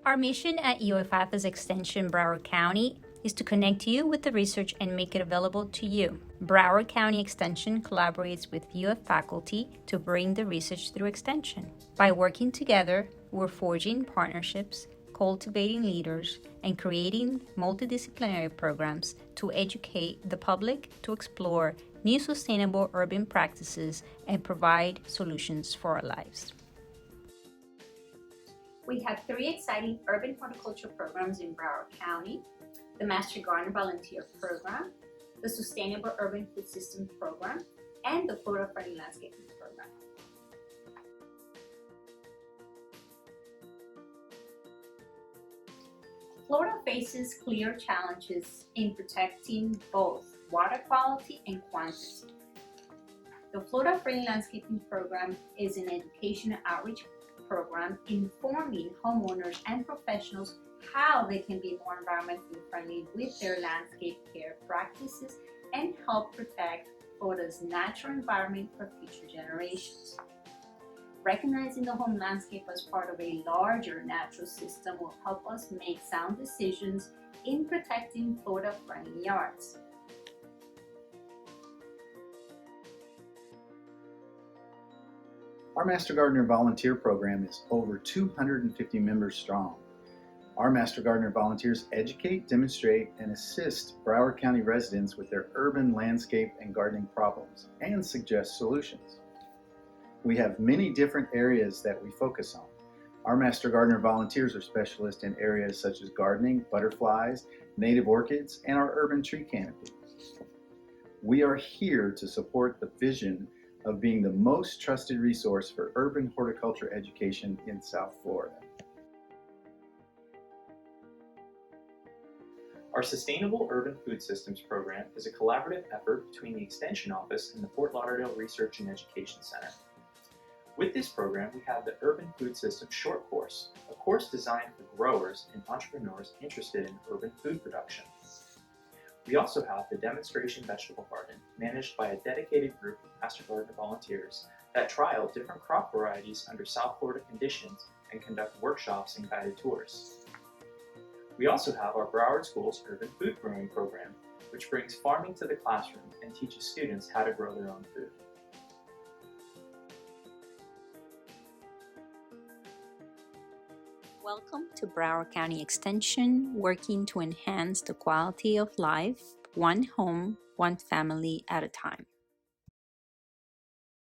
Our mission at IFAS Extension Broward County is to connect you with the research and make it available to you. Broward County Extension collaborates with UF faculty to bring the research through Extension. By working together, we're forging partnerships, cultivating leaders, and creating multidisciplinary programs to educate the public to explore new sustainable urban practices and provide solutions for our lives. We have 3 exciting urban horticulture programs in Broward County: the Master Gardener Volunteer Program, the Sustainable Urban Food Systems Program, and the Florida-Friendly Landscaping Program. Florida faces clear challenges in protecting both water quality and quantity. The Florida-Friendly Landscaping Program is an education and outreach program informing homeowners and professionals how they can be more environmentally friendly with their landscape care practices and help protect Florida's natural environment for future generations. Recognizing the home landscape as part of a larger natural system will help us make sound decisions in protecting Florida-friendly yards. Our Master Gardener Volunteer Program is over 250 members strong. Our Master Gardener volunteers educate, demonstrate, and assist Broward County residents with their urban landscape and gardening problems and suggest solutions. We have many different areas that we focus on. Our Master Gardener volunteers are specialists in areas such as gardening, butterflies, native orchids, and our urban tree canopy. We are here to support the vision of being the most trusted resource for urban horticulture education in South Florida. Our Sustainable Urban Food Systems program is a collaborative effort between the Extension Office and the Fort Lauderdale Research and Education Center. With this program, we have the Urban Food Systems Short Course, a course designed for growers and entrepreneurs interested in urban food production. We also have the Demonstration Vegetable Garden, managed by a dedicated group of Master Gardener volunteers that trial different crop varieties under South Florida conditions and conduct workshops and guided tours. We also have our Broward School's Urban Food Growing Program, which brings farming to the classroom and teaches students how to grow their own food. Welcome to Broward County Extension, working to enhance the quality of life, one home, one family at a time.